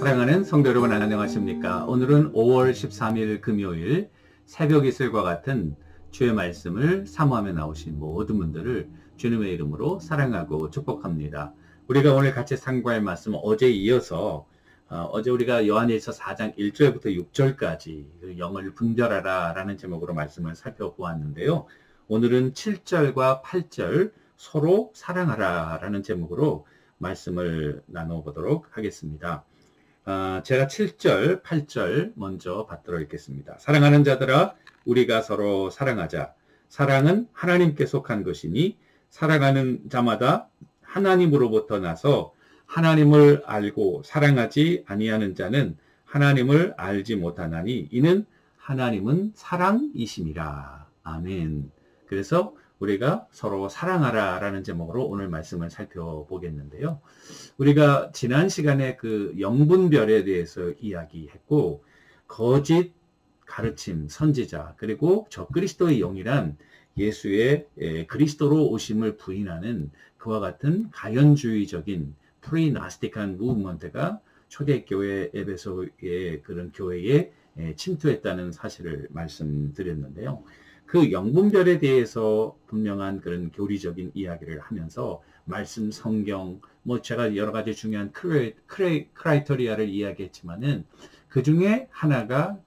사랑하는 성도 여러분, 안녕하십니까? 오늘은 5월 13일 금요일 새벽 이슬과 같은 주의 말씀을 사모하며 나오신 모든 분들을 주님의 이름으로 사랑하고 축복합니다. 우리가 오늘 같이 상고할 말씀은 어제에 이어서 어제 우리가 요한일서 4장 1절부터 6절까지 영을 분별하라 라는 제목으로 말씀을 살펴보았는데요. 오늘은 7절과 8절 서로 사랑하라 라는 제목으로 말씀을 나눠보도록 하겠습니다. 제가 7절, 8절 먼저 받들어 읽겠습니다. 사랑하는 자들아, 우리가 서로 사랑하자. 사랑은 하나님께 속한 것이니 사랑하는 자마다 하나님으로부터 나서 하나님을 알고 사랑하지 아니하는 자는 하나님을 알지 못하나니 이는 하나님은 사랑이심이라. 아멘. 그래서 우리가 서로 사랑하라 라는 제목으로 오늘 말씀을 살펴보겠는데요. 우리가 지난 시간에 그 영분별에 대해서 이야기했고, 거짓 가르침, 선지자, 그리고 적그리스도의 영이란 예수의 그리스도로 오심을 부인하는 그와 같은 가연주의적인 프리나스틱한 무브먼트가 초대교회 에베소의 그런 교회에 침투했다는 사실을 말씀드렸는데요. 그 영분별에 대해서 분명한 그런 교리적인 이야기를 하면서 말씀, 성경, 제가 여러 가지 중요한 크라이테리아를 이야기했지만은 그 중에 하나가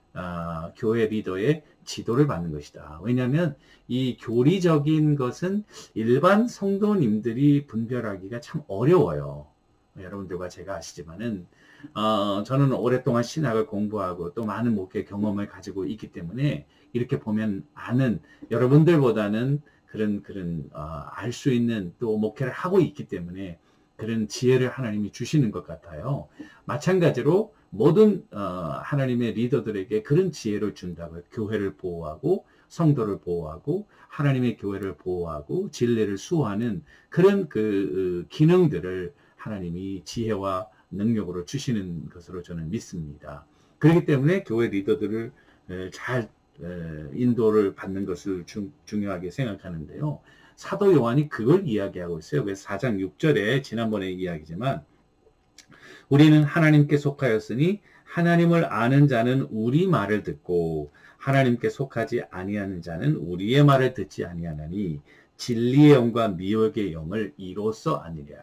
교회 리더의 지도를 받는 것이다. 왜냐하면 이 교리적인 것은 일반 성도님들이 분별하기가 참 어려워요. 여러분들과 제가 아시지만은 저는 오랫동안 신학을 공부하고 또 많은 목회 경험을 가지고 있기 때문에 이렇게 보면 아는, 여러분들보다는 알 수 있는 또 목회를 하고 있기 때문에 그런 지혜를 하나님이 주시는 것 같아요. 마찬가지로 모든 하나님의 리더들에게 그런 지혜를 준다고요. 교회를 보호하고 성도를 보호하고 하나님의 교회를 보호하고 진리를 수호하는 그런 그 기능들을 하나님이 지혜와 능력으로 주시는 것으로 저는 믿습니다. 그렇기 때문에 교회 리더들을 잘 인도를 받는 것을 중요하게 생각하는데요. 사도 요한이 그걸 이야기하고 있어요. 그래서 4장 6절에 지난번에 이야기지만 우리는 하나님께 속하였으니 하나님을 아는 자는 우리 말을 듣고 하나님께 속하지 아니하는 자는 우리의 말을 듣지 아니하나니 진리의 영과 미혹의 영을 이로써 아니랴.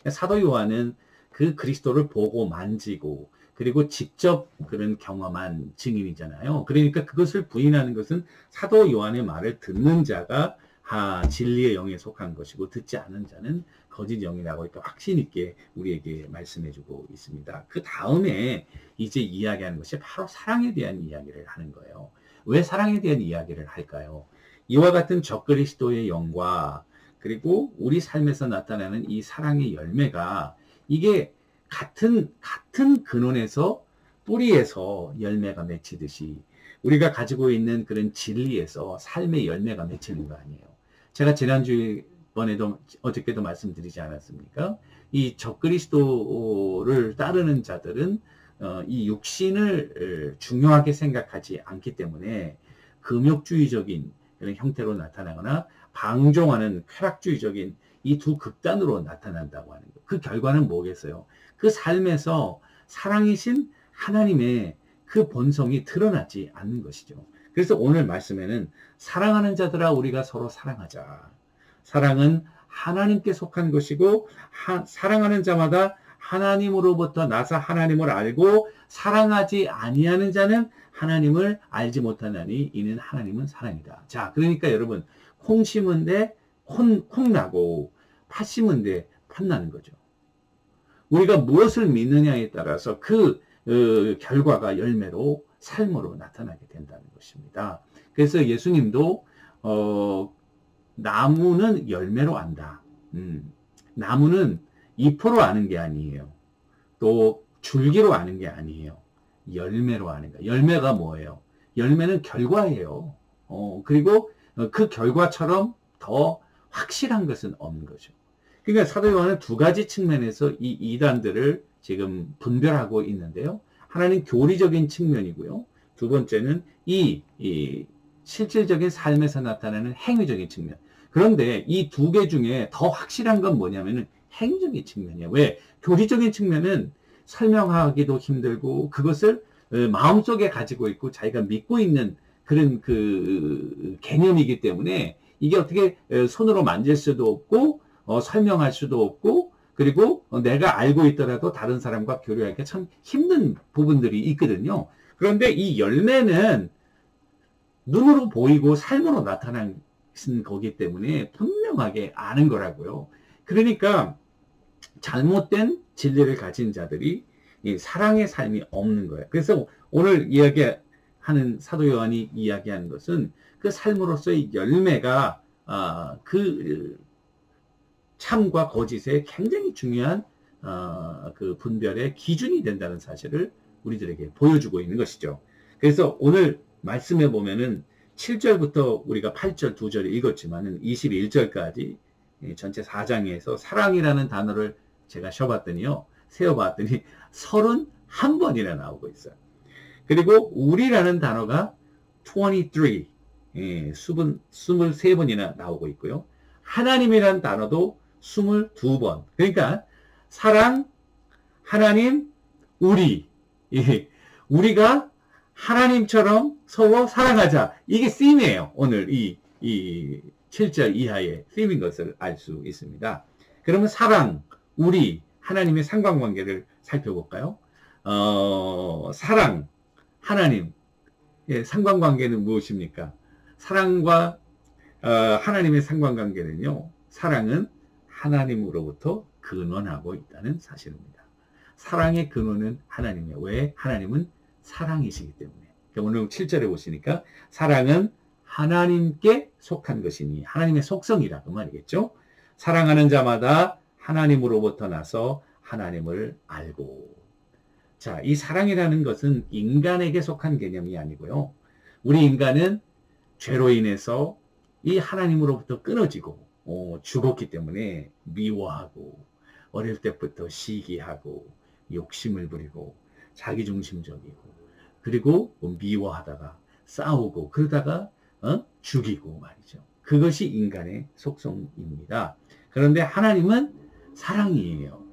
사도 요한은 그 그리스도를 보고 만지고 그리고 직접 그런 경험한 증인이잖아요. 그러니까 그것을 부인하는 것은 사도 요한의 말을 듣는 자가 진리의 영에 속한 것이고 듣지 않은 자는 거짓 영이라고 이렇게 확신 있게 우리에게 말씀해주고 있습니다. 그 다음에 이제 이야기하는 것이 바로 사랑에 대한 이야기를 하는 거예요. 왜 사랑에 대한 이야기를 할까요? 이와 같은 적그리스도의 영과 그리고 우리 삶에서 나타나는 이 사랑의 열매가 이게 같은 근원에서 뿌리에서 열매가 맺히듯이 우리가 가지고 있는 그런 진리에서 삶의 열매가 맺히는 거 아니에요. 제가 지난주번에도 어저께도 말씀드리지 않았습니까? 이 적그리스도를 따르는 자들은 이 육신을 중요하게 생각하지 않기 때문에 금욕주의적인 그런 형태로 나타나거나 방종하는 쾌락주의적인 이 두 극단으로 나타난다고 하는 거예요. 그 결과는 뭐겠어요? 그 삶에서 사랑이신 하나님의 그 본성이 드러나지 않는 것이죠. 그래서 오늘 말씀에는 사랑하는 자들아 우리가 서로 사랑하자. 사랑은 하나님께 속한 것이고 사랑하는 자마다 하나님으로부터 나서 하나님을 알고 사랑하지 아니하는 자는 하나님을 알지 못하나니 이는 하나님은 사랑이다. 자, 그러니까 여러분 콩 심은데 콩 나고 팥 심은데 팥 나는 거죠. 우리가 무엇을 믿느냐에 따라서 그 결과가 열매로 삶으로 나타나게 된다는 것입니다. 그래서 예수님도 나무는 열매로 안다. 나무는 잎으로 아는 게 아니에요. 또 줄기로 아는 게 아니에요. 열매로 아는 거예요. 열매가 뭐예요? 열매는 결과예요. 그리고 그 결과처럼 더 확실한 것은 없는 거죠. 그러니까 사도 요한은 두 가지 측면에서 이 이단들을 지금 분별하고 있는데요. 하나는 교리적인 측면이고요. 두 번째는 이 실질적인 삶에서 나타나는 행위적인 측면. 그런데 이 두 개 중에 더 확실한 건 뭐냐면은 행위적인 측면이에요. 왜? 교리적인 측면은 설명하기도 힘들고 그것을 마음속에 가지고 있고 자기가 믿고 있는 그런 그 개념이기 때문에 이게 어떻게 손으로 만질 수도 없고 설명할 수도 없고 그리고 내가 알고 있더라도 다른 사람과 교류하기가 참 힘든 부분들이 있거든요. 그런데 이 열매는 눈으로 보이고 삶으로 나타나는 거기 때문에 분명하게 아는 거라고요. 그러니까 잘못된 진리를 가진 자들이 이 사랑의 삶이 없는 거예요. 그래서 오늘 이야기하는 사도 요한이 이야기하는 것은 그 삶으로서의 열매가 그 참과 거짓의 굉장히 중요한 그 분별의 기준이 된다는 사실을 우리들에게 보여주고 있는 것이죠. 그래서 오늘 말씀해 보면은 7절부터 우리가 8절 2절을 읽었지만은 21절까지 전체 4장에서 사랑이라는 단어를 제가 세어봤더니 31번이나 나오고 있어요. 그리고 우리라는 단어가 23, 23번이나 나오고 있고요. 하나님이라는 단어도 22번. 그러니까 사랑, 하나님, 우리. 우리가 하나님처럼 서로 사랑하자. 이게 씀이에요. 오늘 이 7절 이하의 씀인 것을 알 수 있습니다. 그러면 사랑, 우리, 하나님의 상관관계를 살펴볼까요? 사랑, 하나님. 상관관계는 무엇입니까? 사랑과 하나님의 상관관계는요. 사랑은 하나님으로부터 근원하고 있다는 사실입니다. 사랑의 근원은 하나님이에요. 왜? 하나님은 사랑이시기 때문에. 오늘 7절에 보시니까 사랑은 하나님께 속한 것이니 하나님의 속성이라고 말이겠죠. 사랑하는 자마다 하나님으로부터 나서 하나님을 알고. 자, 이 사랑이라는 것은 인간에게 속한 개념이 아니고요. 우리 인간은 죄로 인해서 이 하나님으로부터 끊어지고 죽었기 때문에 미워하고 어릴 때부터 시기하고 욕심을 부리고 자기중심적이고 그리고 미워하다가 싸우고 그러다가 죽이고 말이죠. 그것이 인간의 속성입니다. 그런데 하나님은 사랑이에요.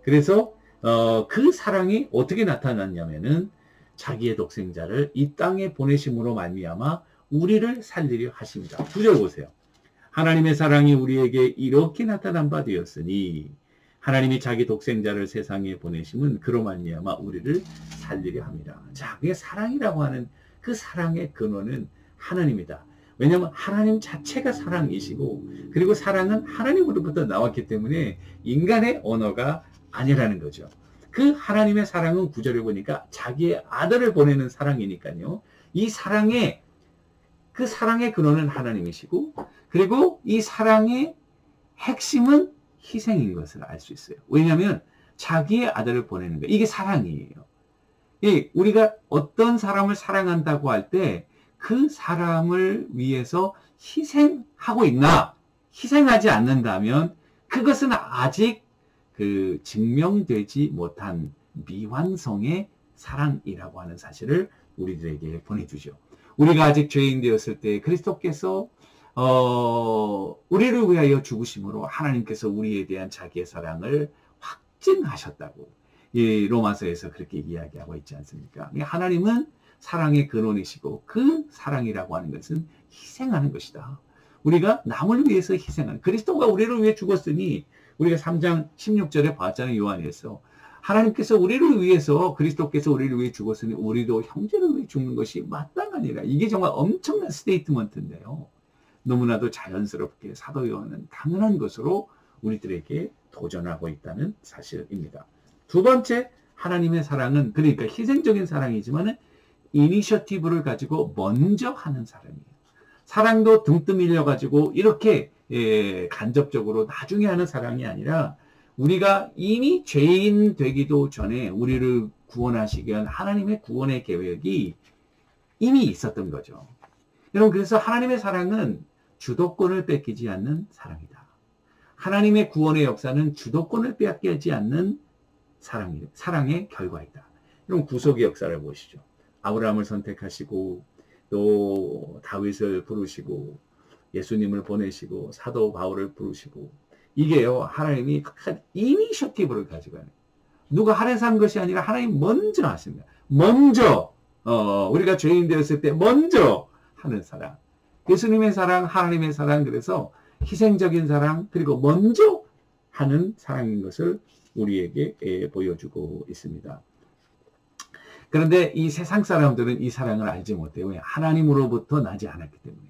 그래서 그 사랑이 어떻게 나타났냐면은 자기의 독생자를 이 땅에 보내심으로 말미암아 우리를 살리려 하십니다. 9절 보세요. 하나님의 사랑이 우리에게 이렇게 나타난 바 되었으니 하나님이 자기 독생자를 세상에 보내심은 그로 말미암아 우리를 살리려 합니다. 자, 그게 사랑이라고 하는 그 사랑의 근원은 하나님이다. 왜냐하면 하나님 자체가 사랑이시고 그리고 사랑은 하나님으로부터 나왔기 때문에 인간의 언어가 아니라는 거죠. 그 하나님의 사랑은 9절에 보니까 자기의 아들을 보내는 사랑이니까요. 이 사랑의 그 사랑의 근원은 하나님이시고 그리고 이 사랑의 핵심은 희생인 것을 알 수 있어요. 왜냐하면 자기의 아들을 보내는 거예요. 이게 사랑이에요. 우리가 어떤 사람을 사랑한다고 할 때 그 사람을 위해서 희생하고 있나? 희생하지 않는다면 그것은 아직 그 증명되지 못한 미완성의 사랑이라고 하는 사실을 우리들에게 보내주죠. 우리가 아직 죄인 되었을 때 그리스도께서 우리를 위하여 죽으심으로 하나님께서 우리에 대한 자기의 사랑을 확증하셨다고 이 로마서에서 그렇게 이야기하고 있지 않습니까? 하나님은 사랑의 근원이시고 그 사랑이라고 하는 것은 희생하는 것이다. 우리가 남을 위해서 희생하는 그리스도가 우리를 위해 죽었으니 우리가 3장 16절에 봤잖아요. 요한에서 하나님께서 우리를 위해서 그리스도께서 우리를 위해 죽었으니 우리도 형제를 위해 죽는 것이 마땅하니라. 이게 정말 엄청난 스테이트먼트인데요. 너무나도 자연스럽게 사도 요한은 당연한 것으로 우리들에게 도전하고 있다는 사실입니다. 두 번째, 하나님의 사랑은 그러니까 희생적인 사랑이지만 이니셔티브를 가지고 먼저 하는 사랑이에요. 사랑도 등 떠밀려가지고 이렇게 간접적으로 나중에 하는 사랑이 아니라 우리가 이미 죄인 되기도 전에 우리를 구원하시기 위한 하나님의 구원의 계획이 이미 있었던 거죠. 여러분, 그래서 하나님의 사랑은 주도권을 뺏기지 않는 사랑이다. 하나님의 구원의 역사는 주도권을 빼앗기지 않는 사랑의 결과이다. 여러분, 구속의 역사를 보시죠. 아브라함을 선택하시고 또 다윗을 부르시고 예수님을 보내시고 사도 바울을 부르시고 이게요, 하나님이 이니셔티브를 가지고 하는 누가 하려서 한 것이 아니라 하나님 먼저 하십니다. 먼저 우리가 죄인 되었을 때 먼저 하는 사랑. 예수님의 사랑, 하나님의 사랑, 그래서 희생적인 사랑, 그리고 먼저 하는 사랑인 것을 우리에게 보여주고 있습니다. 그런데 이 세상 사람들은 이 사랑을 알지 못해요. 왜? 하나님으로부터 나지 않았기 때문에.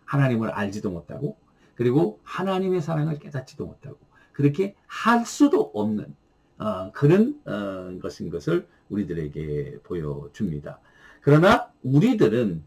하나님을 알지도 못하고, 그리고 하나님의 사랑을 깨닫지도 못하고, 그렇게 할 수도 없는 그런 것인 것을 우리들에게 보여줍니다. 그러나 우리들은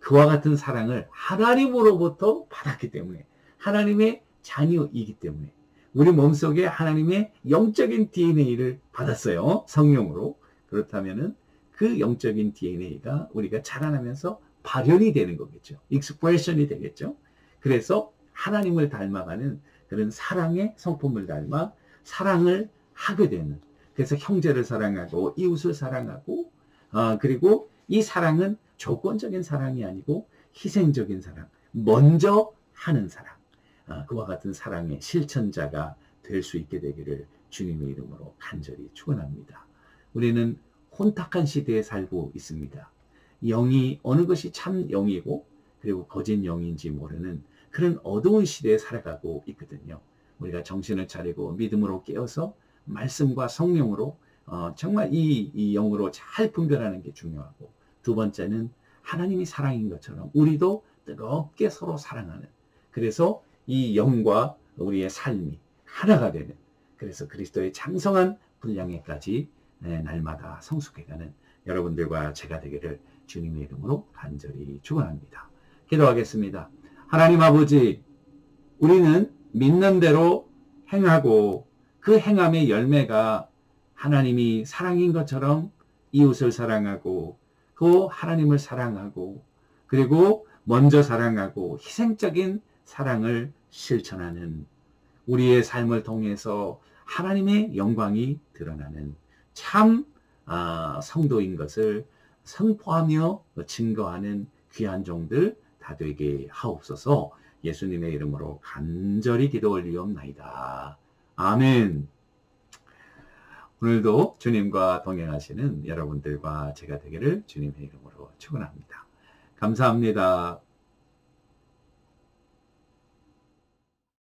그와 같은 사랑을 하나님으로부터 받았기 때문에, 하나님의 자녀이기 때문에, 우리 몸속에 하나님의 영적인 DNA를 받았어요. 성령으로. 그렇다면은 그 영적인 DNA가 우리가 자라나면서 발현이 되는 거겠죠. 익스프레션이 되겠죠. 그래서 하나님을 닮아가는 그런 사랑의 성품을 닮아 사랑을 하게 되는, 그래서 형제를 사랑하고 이웃을 사랑하고 그리고 이 사랑은 조건적인 사랑이 아니고 희생적인 사랑, 먼저 하는 사랑, 그와 같은 사랑의 실천자가 될 수 있게 되기를 주님의 이름으로 간절히 축원합니다. 우리는 혼탁한 시대에 살고 있습니다. 영이 어느 것이 참 영이고 그리고 거짓 영인지 모르는 그런 어두운 시대에 살아가고 있거든요. 우리가 정신을 차리고 믿음으로 깨어서 말씀과 성령으로 정말 이 영으로 잘 분별하는 게 중요하고, 두 번째는 하나님이 사랑인 것처럼 우리도 뜨겁게 서로 사랑하는, 그래서 이 영과 우리의 삶이 하나가 되는, 그래서 그리스도의 장성한 분량에까지 날마다 성숙해가는 여러분들과 제가 되기를 주님의 이름으로 간절히 축원합니다. 기도하겠습니다. 하나님 아버지, 우리는 믿는 대로 행하고 그 행함의 열매가 하나님이 사랑인 것처럼 이웃을 사랑하고 그 하나님을 사랑하고 그리고 먼저 사랑하고 희생적인 사랑을 실천하는, 우리의 삶을 통해서 하나님의 영광이 드러나는 참 성도인 것을 선포하며 증거하는 귀한 종들 다 되게 하옵소서. 예수님의 이름으로 간절히 기도 올리옵나이다. 아멘. 오늘도 주님과 동행하시는 여러분들과 제가 되기를 주님의 이름으로 축원합니다. 감사합니다.